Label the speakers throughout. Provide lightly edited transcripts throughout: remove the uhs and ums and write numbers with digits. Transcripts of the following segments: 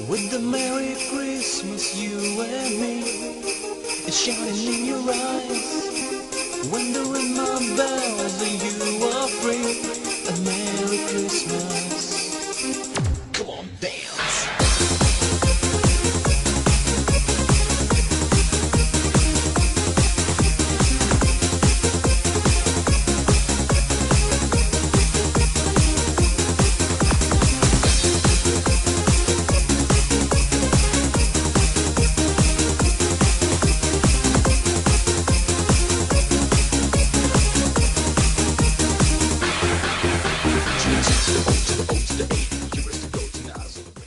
Speaker 1: With the Merry Christmas, you and me, it's shining in your eyes. When the ring my bells and you are free, a Merry Christmas. Come on, dance.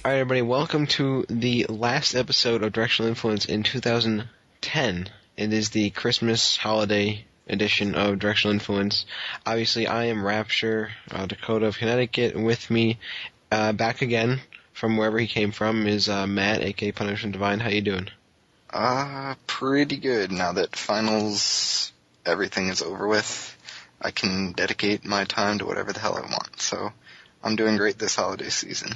Speaker 2: Alright everybody, welcome to the last episode of Directional Influence in 2010. It is the Christmas holiday edition of Directional Influence. Obviously I am Rapture, Dakota of Connecticut, and with me, back again from wherever he came from, is Matt, aka Punishment Divine. How you doing?
Speaker 3: Pretty good. Now that finals, everything is over with, I can dedicate my time to whatever the hell I want, so I'm doing great this holiday season.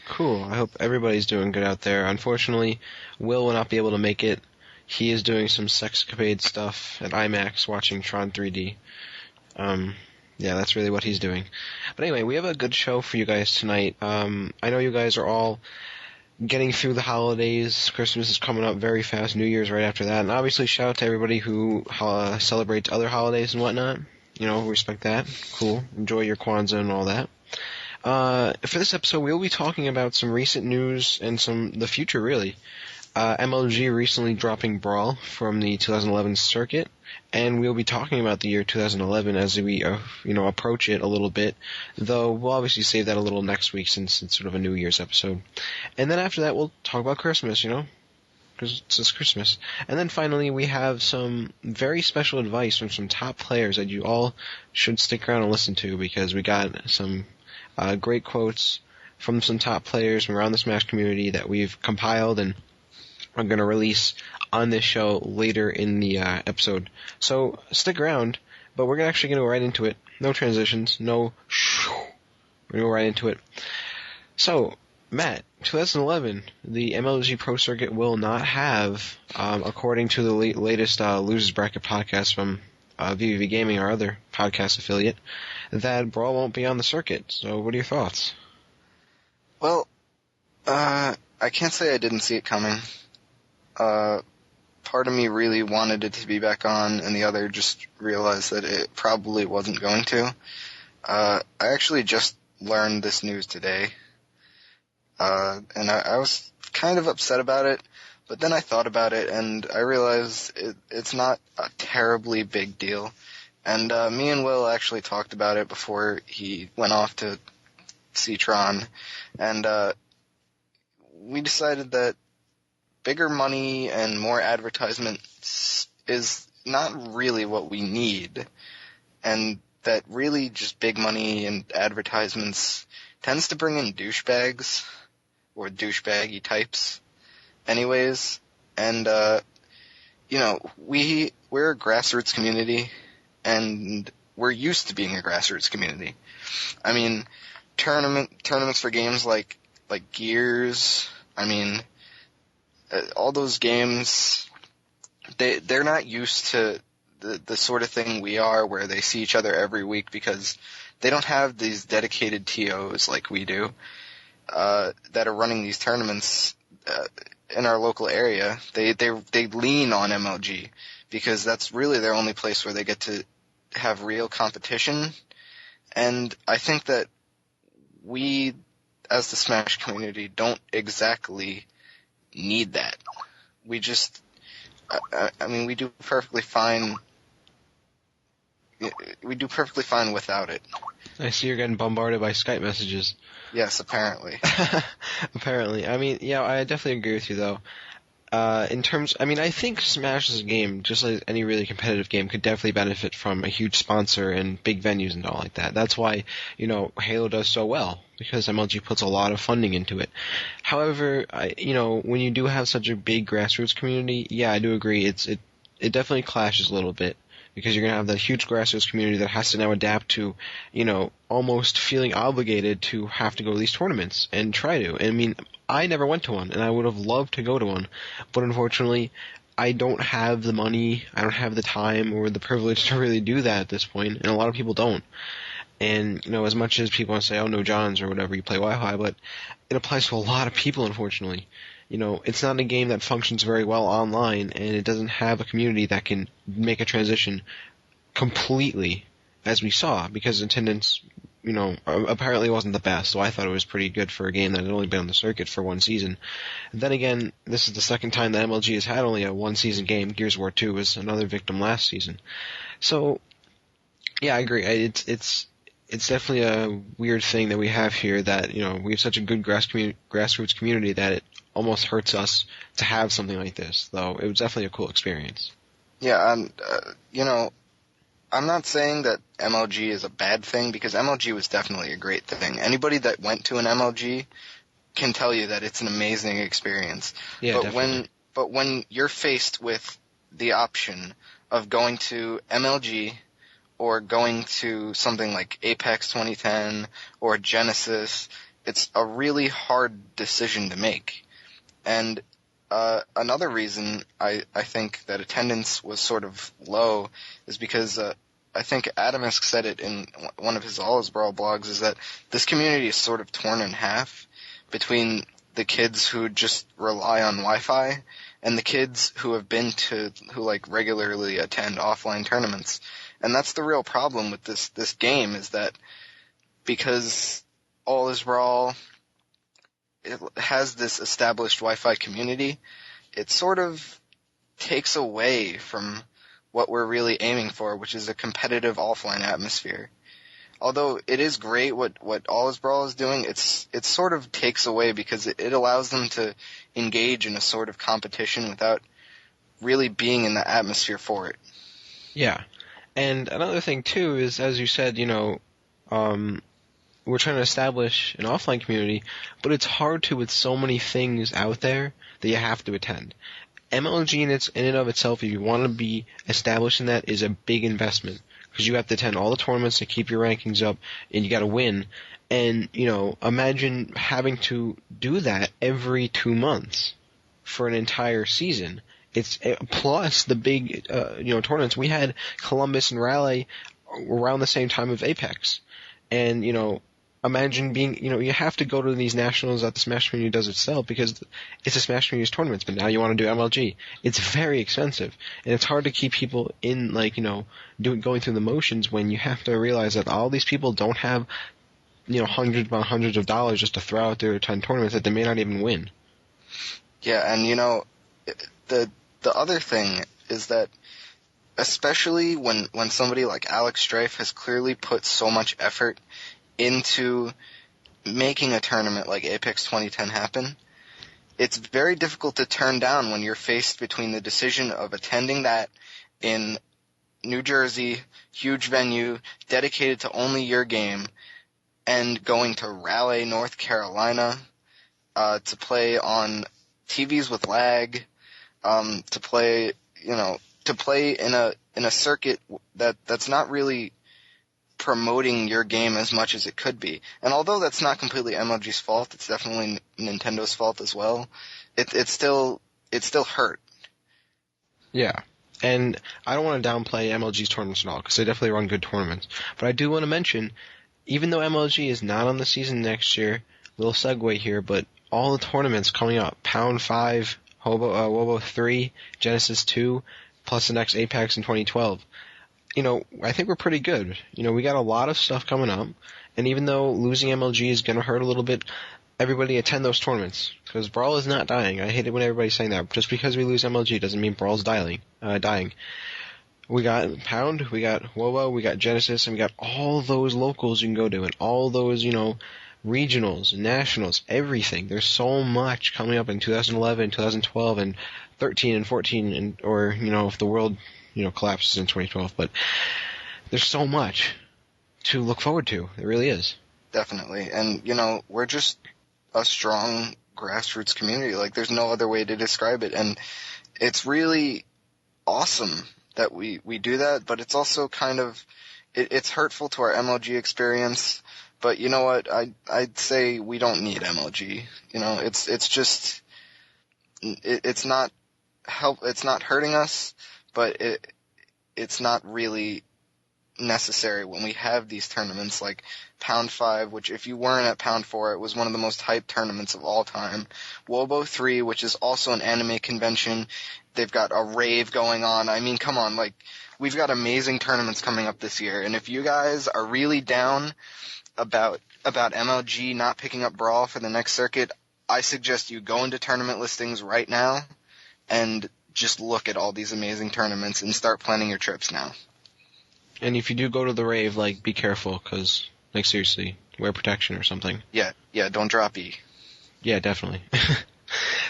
Speaker 2: Cool. I hope everybody's doing good out there. Unfortunately, Will not be able to make it. He is doing some sexcapade stuff at IMAX watching Tron 3D. Yeah, that's really what he's doing. But anyway, we have a good show for you guys tonight. I know you guys are all getting through the holidays. Christmas is coming up very fast. New Year's right after that. And obviously, shout out to everybody who celebrates other holidays and whatnot. You know, respect that. Cool. Enjoy your Kwanzaa and all that. For this episode, we'll be talking about some recent news and the future, really. MLG recently dropping Brawl from the 2011 circuit, and we'll be talking about the year 2011 as we, approach it a little bit, though we'll obviously save that a little next week since it's sort of a New Year's episode. And then after that, we'll talk about Christmas, because it's just Christmas. And then finally, we have some very special advice from some top players that you all should stick around and listen to, because we got some great quotes from some top players from around the Smash community that we've compiled and are going to release on this show later in the episode. So stick around, but we're actually going to go right into it. No transitions, no shoo. We're going to go right into it. So, Matt, 2011, the MLG Pro Circuit will not have, according to the latest Losers Bracket podcast from VVV Gaming, our other podcast affiliate, that Brawl won't be on the circuit. So what are your thoughts?
Speaker 3: Well, I can't say I didn't see it coming. Part of me really wanted it to be back on, and the other just realized that it probably wasn't going to. I actually just learned this news today, and I was kind of upset about it, but then I thought about it, and I realized it's not a terribly big deal. And me and Will actually talked about it before he went off to see Tron, and we decided that bigger money and more advertisement is not really what we need, and that really just big money and advertisements tends to bring in douchebags, or douchebaggy types anyways, and we're a grassroots community, and we're used to being a grassroots community. I mean, tournaments for games like Gears, all those games, they're not used to the sort of thing we are, where they see each other every week, because they don't have these dedicated TOs like we do, that are running these tournaments in our local area. They lean on MLG, because that's really their only place where they get to have real competition. And I think that we, as the Smash community, don't exactly need that. We just, we do perfectly fine. We do perfectly fine without it.
Speaker 2: I see you're getting bombarded by Skype messages.
Speaker 3: Yes, apparently.
Speaker 2: Apparently. I definitely agree with you, though. I think Smash as a game, just like any really competitive game, could definitely benefit from a huge sponsor and big venues and all like that. That's why, Halo does so well, because MLG puts a lot of funding into it. However, when you do have such a big grassroots community, yeah, I do agree, it definitely clashes a little bit, because you're going to have that huge grassroots community that has to now adapt to, almost feeling obligated to have to go to these tournaments and try to. And I mean, I never went to one, and I would have loved to go to one, but unfortunately, I don't have the money, I don't have the time or the privilege to really do that at this point, and a lot of people don't. And, as much as people want to say, oh, no Johns or whatever, you play Wi-Fi, but it applies to a lot of people, unfortunately. It's not a game that functions very well online, and it doesn't have a community that can make a transition completely, as we saw, because attendance, apparently wasn't the best, so I thought it was pretty good for a game that had only been on the circuit for one season. And then again, this is the second time that MLG has had only a one-season game. Gears of War 2 was another victim last season. So, yeah, I agree. It's definitely a weird thing that we have here that, we have such a good grassroots community that it almost hurts us to have something like this, though it was definitely a cool experience.
Speaker 3: Yeah, and, I'm not saying that MLG is a bad thing, because MLG was definitely a great thing. Anybody that went to an MLG can tell you that it's an amazing experience.
Speaker 2: Yeah,
Speaker 3: but
Speaker 2: definitely.
Speaker 3: when you're faced with the option of going to MLG or going to something like Apex 2010 or Genesis, it's a really hard decision to make. And another reason I think that attendance was sort of low is because I think Adamisk said it in one of his All Is Brawl blogs, is that this community is sort of torn in half between the kids who just rely on Wi-Fi and the kids who regularly attend offline tournaments. And that's the real problem with this game, is that because All Is Brawl, it has this established Wi-Fi community, it sort of takes away from what we're really aiming for, which is a competitive offline atmosphere. Although it is great what All Is Brawl is doing, it sort of takes away because it allows them to engage in a sort of competition without really being in the atmosphere for it.
Speaker 2: Yeah. And another thing, too, is, as you said, we're trying to establish an offline community, but it's hard to with so many things out there that you have to attend. MLG in and of itself, if you want to be established in that, is a big investment, because you have to attend all the tournaments to keep your rankings up, and you got to win. And, imagine having to do that every 2 months for an entire season. It's plus the big, tournaments. We had Columbus and Raleigh around the same time of Apex. And, imagine being, you have to go to these nationals that the Smash community does itself, because it's a Smash community's tournaments, but now you want to do MLG. It's very expensive. And it's hard to keep people in, going through the motions when you have to realize that all these people don't have, hundreds upon hundreds of dollars just to throw out there to attend tournaments that they may not even win.
Speaker 3: Yeah, and the other thing is that, especially when somebody like Alex Strife has clearly put so much effort into making a tournament like Apex 2010 happen, it's very difficult to turn down when you're faced between the decision of attending that in New Jersey, huge venue, dedicated to only your game, and going to Raleigh, North Carolina, to play on TVs with lag, to play in a circuit that's not really promoting your game as much as it could be. And although that's not completely MLG's fault, it's definitely Nintendo's fault as well. It still hurt.
Speaker 2: Yeah. And I don't want to downplay MLG's tournaments at all, because they definitely run good tournaments. But I do want to mention, even though MLG is not on the season next year, little segue here, but all the tournaments coming up, Pound 5, Wobo 3, Genesis 2, plus the next Apex in 2012. I think we're pretty good. We got a lot of stuff coming up, and even though losing MLG is going to hurt a little bit, everybody attend those tournaments, because Brawl is not dying. I hate it when everybody's saying that. Just because we lose MLG doesn't mean Brawl's dying. We got Pound, we got Wobo, we got Genesis, and we got all those locals you can go to, and all those, regionals, nationals, everything. There's so much coming up in 2011, 2012, and 13 and 14, and or if the world collapses in 2012. But there's so much to look forward to. It really is.
Speaker 3: Definitely. And we're just a strong grassroots community. There's no other way to describe it. And it's really awesome that we do that, but it's also kind of, it's hurtful to our MLG experience. But you know what? I'd say we don't need MLG. It's just, it's not hurting us, but it's not really necessary when we have these tournaments like Pound 5, which if you weren't at Pound 4, it was one of the most hyped tournaments of all time. Wobo 3, which is also an anime convention. They've got a rave going on. I mean, come on, like, we've got amazing tournaments coming up this year, and if you guys are really down about MLG not picking up Brawl for the next circuit, I suggest you go into tournament listings right now and just look at all these amazing tournaments and start planning your trips now.
Speaker 2: And if you do go to the rave, like, be careful, because, like, seriously, wear protection or something.
Speaker 3: Yeah, don't drop E.
Speaker 2: Yeah, definitely.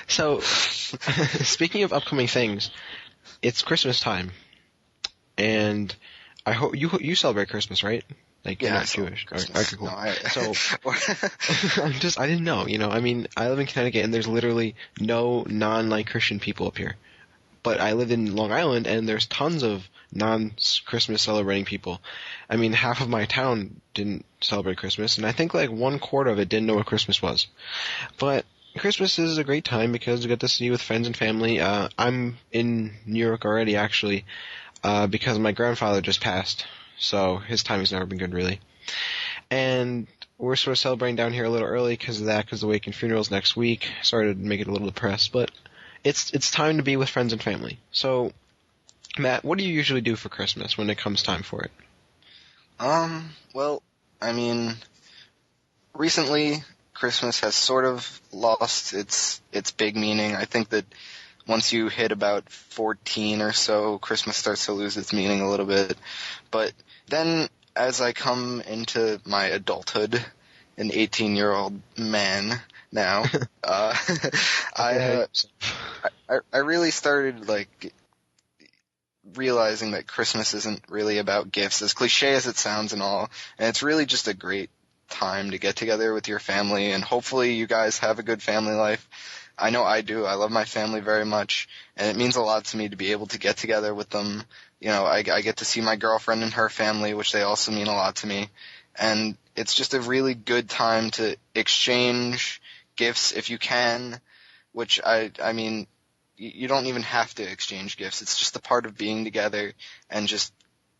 Speaker 2: So, speaking of upcoming things, it's Christmas time, and I hope you celebrate Christmas, right? Like, you're not Jewish. Okay, cool.
Speaker 3: No,
Speaker 2: I didn't know, I mean, I live in Connecticut, and there's literally no non-Christian people up here. But I lived in Long Island, and there's tons of non-Christmas celebrating people. I mean, half of my town didn't celebrate Christmas, and I think like 1/4 of it didn't know what Christmas was. But Christmas is a great time because you get to see with friends and family. I'm in New York already, actually, because my grandfather just passed, so his timing's never been good, really. And we're sort of celebrating down here a little early because of that, because the wake and funeral's next week. Sorry to make it a little depressed, but it's time to be with friends and family. So, Matt, what do you usually do for Christmas when it comes time for it?
Speaker 3: Well, I mean, recently Christmas has sort of lost its big meaning. I think that once you hit about 14 or so, Christmas starts to lose its meaning a little bit. But then as I come into my adulthood, an 18-year-old man now, I really started like realizing that Christmas isn't really about gifts, as cliche as it sounds and all, and it's really just a great time to get together with your family, and hopefully you guys have a good family life. I know I do. I love my family very much, and it means a lot to me to be able to get together with them. I get to see my girlfriend and her family, which they also mean a lot to me, and it's just a really good time to exchange gifts if you can, which I mean, you don't even have to exchange gifts. It's just a part of being together and just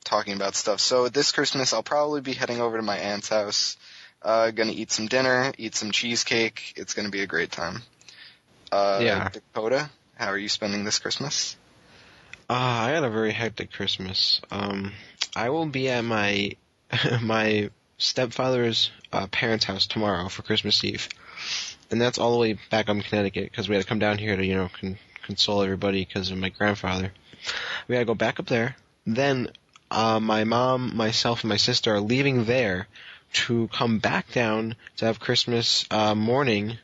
Speaker 3: talking about stuff. So this Christmas, I'll probably be heading over to my aunt's house, gonna eat some dinner, eat some cheesecake. It's gonna be a great time. Dakota, how are you spending this Christmas?
Speaker 2: I had a very hectic Christmas. I will be at my my stepfather's parents' house tomorrow for Christmas Eve. And that's all the way back up in Connecticut, because we had to come down here to, console everybody because of my grandfather. We had to go back up there. Then my mom, myself, and my sister are leaving there to come back down to have Christmas morning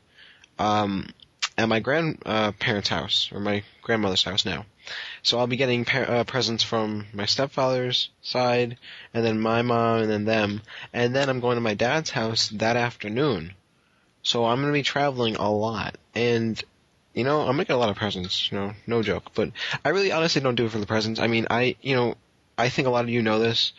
Speaker 2: at my grandparents' house, or my grandmother's house now. So I'll be getting presents from my stepfather's side, and then my mom, and then them. And then I'm going to my dad's house that afternoon. So I'm going to be traveling a lot, and, I'm going to get a lot of presents, no joke. But I really honestly don't do it for the presents. I mean, I think a lot of you know this.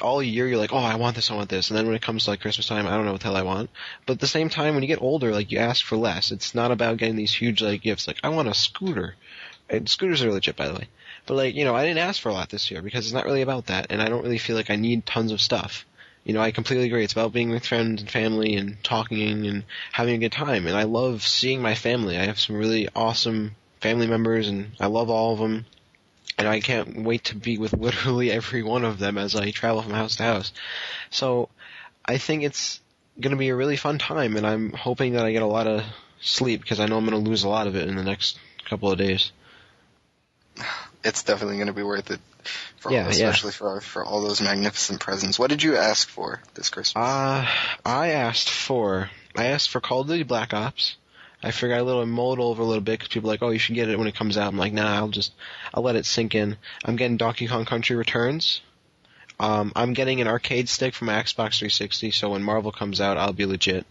Speaker 2: All year you're like, oh, I want this, and then when it comes to, like, Christmas time, I don't know what the hell I want. But at the same time, when you get older, like, you ask for less. It's not about getting these huge, like, gifts. Like, I want a scooter. And scooters are really cheap, by the way. But, like, I didn't ask for a lot this year, because it's not really about that, and I don't really feel like I need tons of stuff. I completely agree. It's about being with friends and family and talking and having a good time. And I love seeing my family. I have some really awesome family members, and I love all of them. And I can't wait to be with literally every one of them as I travel from house to house. So I think it's going to be a really fun time, and I'm hoping that I get a lot of sleep, because I know I'm going to lose a lot of it in the next couple of days.
Speaker 3: It's definitely going to be worth it, especially for all those magnificent presents. What did you ask for this Christmas?
Speaker 2: I asked for Call of Duty Black Ops. I figured I'd mull it over a little bit, because people are like, oh, you should get it when it comes out. I'm like, nah, I'll let it sink in. I'm getting Donkey Kong Country Returns. I'm getting an arcade stick for my Xbox 360, so when Marvel comes out, I'll be legit.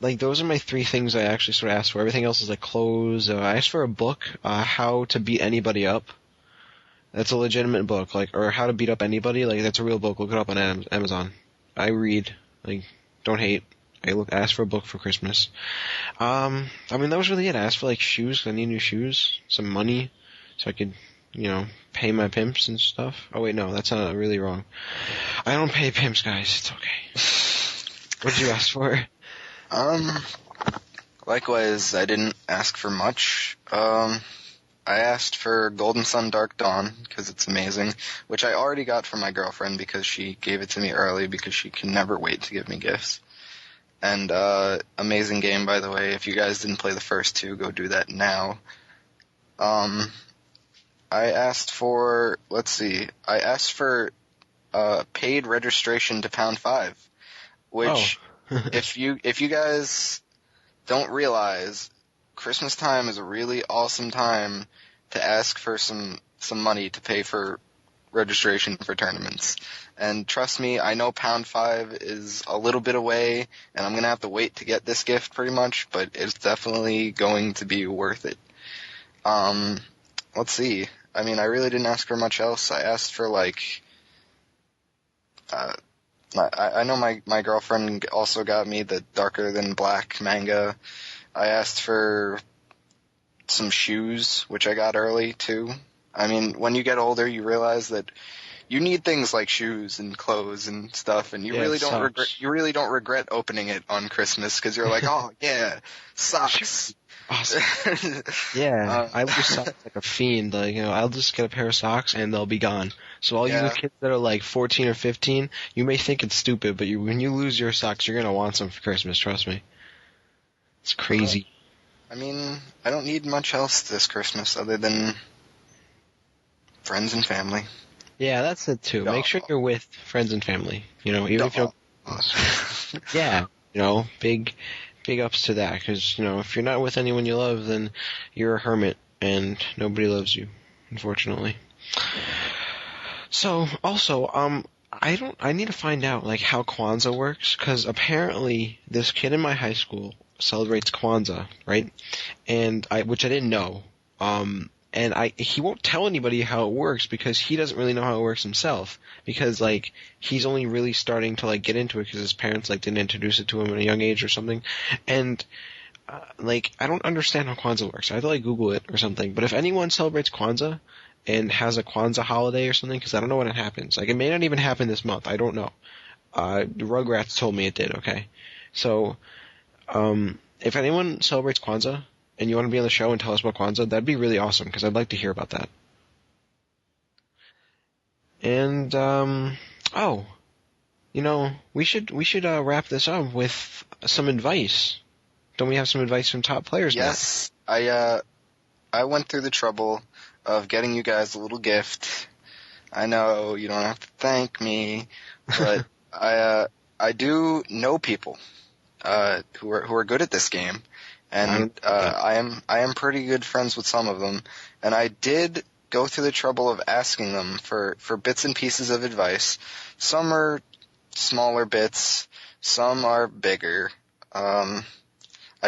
Speaker 2: like, those are my three things I actually sort of asked for. Everything else is like clothes. I asked for a book, How to Beat Anybody Up. That's a legitimate book, like, or How to Beat Up Anybody. Like, that's a real book. Look it up on Amazon. I read. Like, don't hate. Asked for a book for Christmas. I mean, that was really it. I asked for, like, shoes, 'cause I need new shoes. Some money, so I could, pay my pimps and stuff. Oh, wait, no, that's not really wrong. I don't pay pimps, guys. It's okay. What did you ask for?
Speaker 3: Likewise, I didn't ask for much. I asked for Golden Sun Dark Dawn, because it's amazing, which I already got from my girlfriend because she gave it to me early because she can never wait to give me gifts. And, amazing game, by the way. If you guys didn't play the first two, go do that now. I asked for, paid registration to Pound 5, which, if you guys don't realize, Christmas time is a really awesome time to ask for some money to pay for registration for tournaments. And trust me, I know Pound 5 is a little bit away, and I'm going to have to wait to get this gift pretty much, but it's definitely going to be worth it. Let's see. I mean, I really didn't ask for much else. I asked for, I know my girlfriend also got me the Darker Than Black manga. I asked for some shoes, which I got early, too. I mean, when you get older, you realize that you need things like shoes and clothes and stuff, and you really don't regret opening it on Christmas, because you're like, oh, yeah, socks.
Speaker 2: Awesome. Yeah, I lose socks like a fiend. Like, I'll just get a pair of socks and they'll be gone. So all you kids that are like 14 or 15, you may think it's stupid, but when you lose your socks, you're gonna want some for Christmas. Trust me. It's crazy.
Speaker 3: I mean, I don't need much else this Christmas other than friends and family.
Speaker 2: Yeah, that's it too. Make sure you're with friends and family. Even if you're yeah, big ups to that, because if you're not with anyone you love, then you're a hermit and nobody loves you, unfortunately. So also, I need to find out like how Kwanzaa works, because apparently this kid in my high school celebrates Kwanzaa, right? And which I didn't know. And he won't tell anybody how it works because he doesn't really know how it works himself, because like he's only really starting to like get into it because his parents like didn't introduce it to him at a young age or something. And I don't understand how Kwanzaa works. I have to like Google it or something. But if anyone celebrates Kwanzaa and has a Kwanzaa holiday or something, because I don't know when it happens. Like, it may not even happen this month. I don't know. Rugrats told me it did. Okay, so if anyone celebrates Kwanzaa and you want to be on the show and tell us about Kwanzaa, that'd be really awesome, because I'd like to hear about that. And, we should wrap this up with some advice. Don't we have some advice from top players now?
Speaker 3: Yes, I went through the trouble of getting you guys a little gift. I know you don't have to thank me, but I do know people who are good at this game. And I am pretty good friends with some of them, and I did go through the trouble of asking them for bits and pieces of advice. Some are smaller bits, some are bigger. I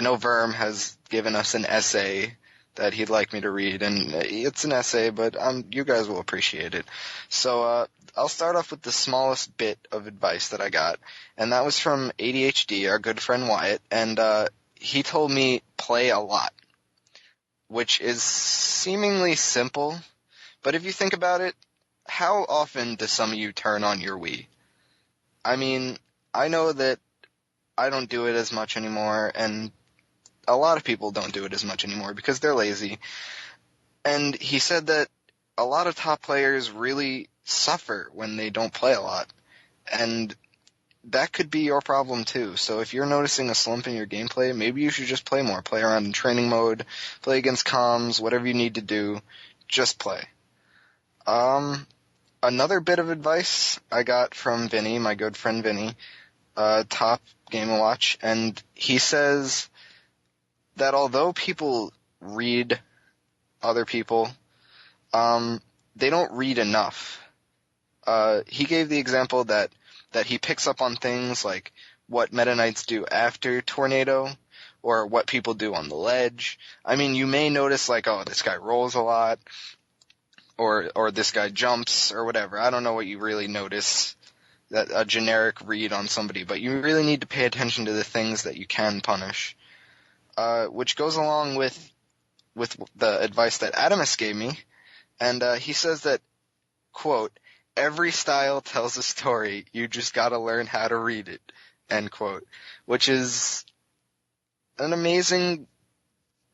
Speaker 3: know Verm has given us an essay that he'd like me to read, and it's an essay, but you guys will appreciate it. So I'll start off with the smallest bit of advice that I got, and that was from ADHD, our good friend Wyatt, and he told me play a lot, which is seemingly simple, but if you think about it, how often do some of you turn on your Wii? I mean, I know that I don't do it as much anymore, and a lot of people don't do it as much anymore because they're lazy. And he said that a lot of top players really suffer when they don't play a lot, and that could be your problem too. So if you're noticing a slump in your gameplay, maybe you should just play more. Play around in training mode, play against comms, whatever you need to do, just play. Another bit of advice I got from Vinny, my good friend Vinny, top Game & Watch, and he says that although people read other people, they don't read enough. He gave the example that he picks up on things like what Meta Knights do after Tornado, or what people do on the ledge. I mean, you may notice like, oh, this guy rolls a lot, or this guy jumps, or whatever. I don't know what you really notice, that a generic read on somebody, but you really need to pay attention to the things that you can punish. Which goes along with the advice that Adamus gave me, and he says that, quote, every style tells a story, you just gotta learn how to read it, end quote, which is an amazing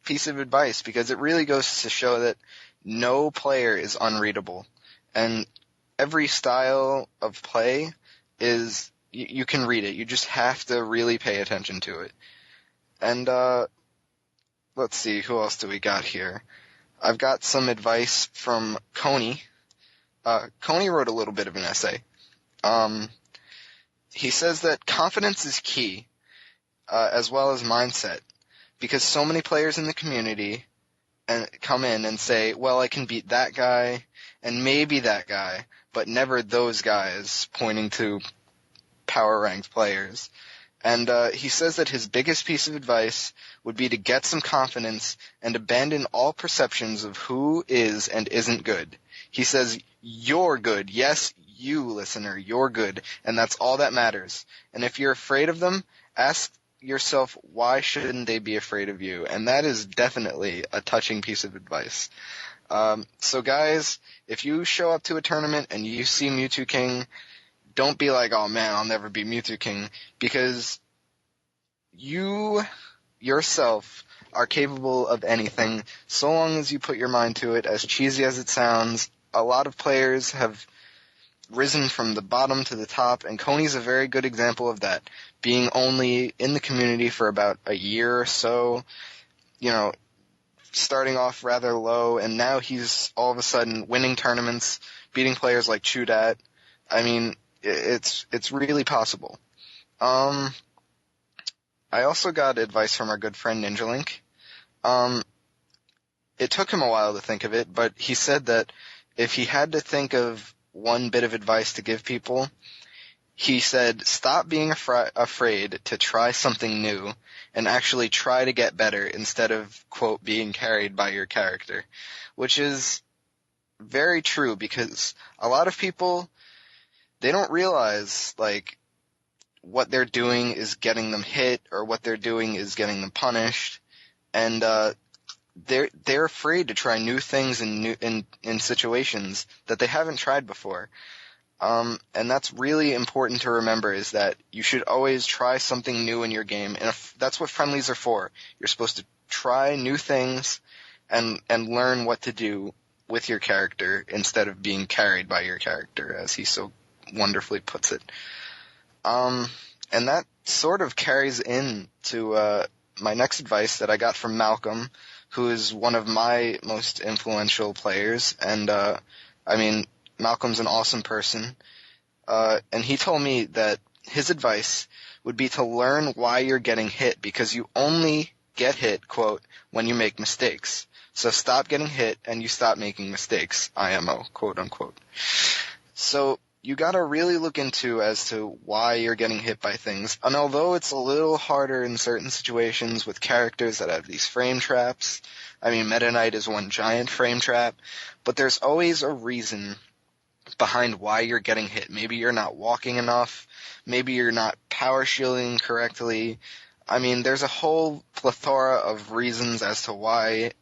Speaker 3: piece of advice, because it really goes to show that no player is unreadable, and every style of play is, you can read it, you just have to really pay attention to it. And, let's see, who else do we got here? I've got some advice from Coney. Coney wrote a little bit of an essay. He says that confidence is key, as well as mindset, because so many players in the community come in and say, well, I can beat that guy, and maybe that guy, but never those guys, pointing to power-ranked players. And he says that his biggest piece of advice would be to get some confidence and abandon all perceptions of who is and isn't good. He says, you're good. Yes, you, listener, you're good, and that's all that matters. And if you're afraid of them, ask yourself, why shouldn't they be afraid of you? And that is definitely a touching piece of advice. So guys, if you show up to a tournament and you see Mewtwo King, don't be like, oh man, I'll never be Mewtwo King, because you yourself are capable of anything, so long as you put your mind to it. As cheesy as it sounds, a lot of players have risen from the bottom to the top, and Coney's a very good example of that, being only in the community for about a year or so, starting off rather low, and now he's all of a sudden winning tournaments, beating players like Chudat. I mean, it's really possible. I also got advice from our good friend NinjaLink. It took him a while to think of it, but he said that if he had to think of one bit of advice to give people, he said, stop being afraid to try something new and actually try to get better instead of, quote, being carried by your character, which is very true, because a lot of people, they don't realize, like, what they're doing is getting them hit, or what they're doing is getting them punished, and they're afraid to try new things in situations that they haven't tried before. And that's really important to remember, is that you should always try something new in your game, and that's what friendlies are for. You're supposed to try new things and learn what to do with your character instead of being carried by your character, as he so wonderfully puts it. And that sort of carries into my next advice that I got from Malcolm, who is one of my most influential players, and Malcolm's an awesome person, and he told me that his advice would be to learn why you're getting hit, because you only get hit, quote, when you make mistakes. So stop getting hit and you stop making mistakes, IMO, quote unquote. So you gotta really look into as to why you're getting hit by things, and although it's a little harder in certain situations with characters that have these frame traps, Meta Knight is one giant frame trap, but there's always a reason behind why you're getting hit. Maybe you're not walking enough, maybe you're not power shielding correctly. There's a whole plethora of reasons as to why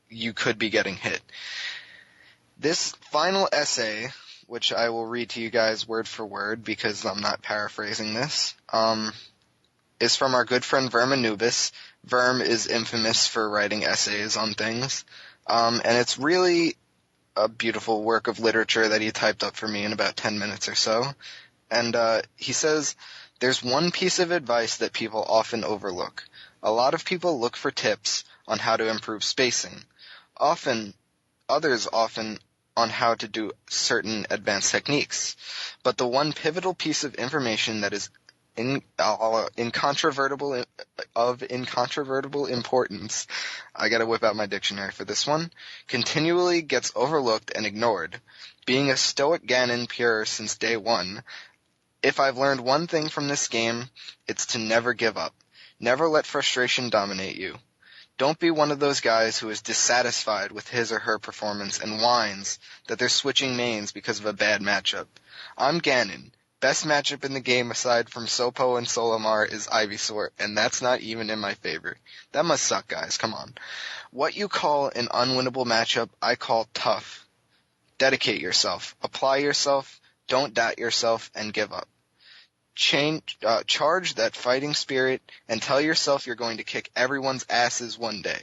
Speaker 3: you could be getting hit. This final essay, which I will read to you guys word for word because I'm not paraphrasing this, is from our good friend Verm Anubis. Verm is infamous for writing essays on things, and it's really a beautiful work of literature that he typed up for me in about 10 minutes or so. And he says, there's one piece of advice that people often overlook. A lot of people look for tips on how to improve spacing. Others often on how to do certain advanced techniques. But the one pivotal piece of information that is incontrovertible importance, I gotta whip out my dictionary for this one, continually gets overlooked and ignored. Being a stoic Ganon pure since day one, If I've learned one thing from this game, it's to never give up. Never let frustration dominate you. Don't be one of those guys who is dissatisfied with his or her performance and whines that they're switching mains because of a bad matchup. I'm Ganon. Best matchup in the game aside from Sopo and Solomar is Ivysaur, and that's not even in my favor. That must suck, guys. Come on. What you call an unwinnable matchup, I call tough. Dedicate yourself. Apply yourself. Don't doubt yourself and give up. Charge that fighting spirit and tell yourself you're going to kick everyone's asses one day.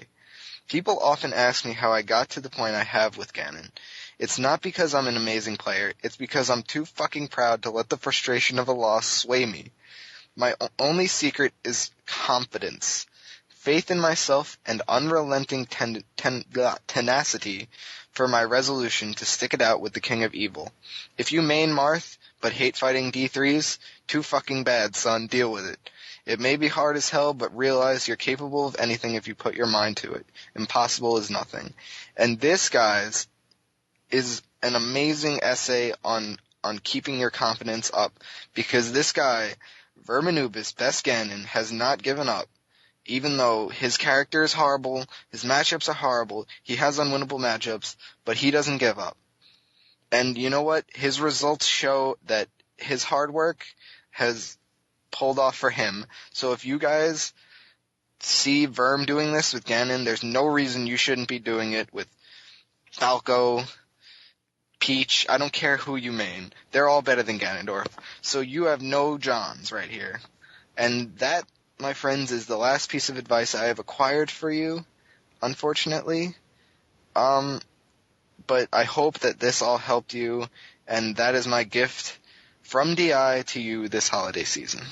Speaker 3: People often ask me how I got to the point I have with Ganon. It's not because I'm an amazing player, it's because I'm too fucking proud to let the frustration of a loss sway me. My only secret is confidence, faith in myself, and unrelenting tenacity for my resolution to stick it out with the King of Evil. If you main Marth, but hate fighting D3s, too fucking bad, son. Deal with it. It may be hard as hell, but realize you're capable of anything if you put your mind to it. Impossible is nothing. And this, guys, is an amazing essay on keeping your confidence up, because this guy, Verminubis, Best Ganon, has not given up. Even though his character is horrible, his matchups are horrible, he has unwinnable matchups, but he doesn't give up. And you know what? His results show that his hard work has pulled off for him. So if you guys see Verm doing this with Ganon, there's no reason you shouldn't be doing it with Falco, Peach. I don't care who you main. They're all better than Ganondorf. So you have no Johns right here. And that, my friends, is the last piece of advice I have acquired for you, unfortunately. But I hope that this all helped you, and that is my gift from DI to you this holiday season.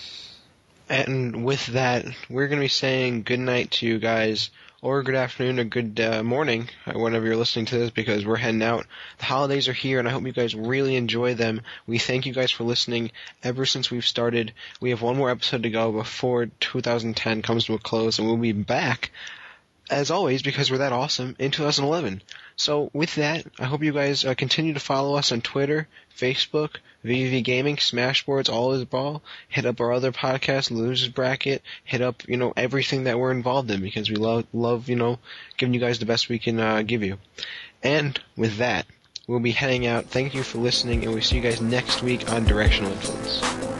Speaker 2: And with that, we're going to be saying good night to you guys, or good afternoon, or good morning, whenever you're listening to this, because we're heading out. The holidays are here, and I hope you guys really enjoy them. We thank you guys for listening ever since we've started. We have one more episode to go before 2010 comes to a close, and we'll be back, as always, because we're that awesome, in 2011. So with that, I hope you guys continue to follow us on Twitter, Facebook, VVV Gaming, Smashboards, All Is Ball. Hit up our other podcast, Losers Bracket. Hit up, everything that we're involved in, because we love, giving you guys the best we can give you. And with that, we'll be heading out. Thank you for listening, and we'll see you guys next week on Directional Influence.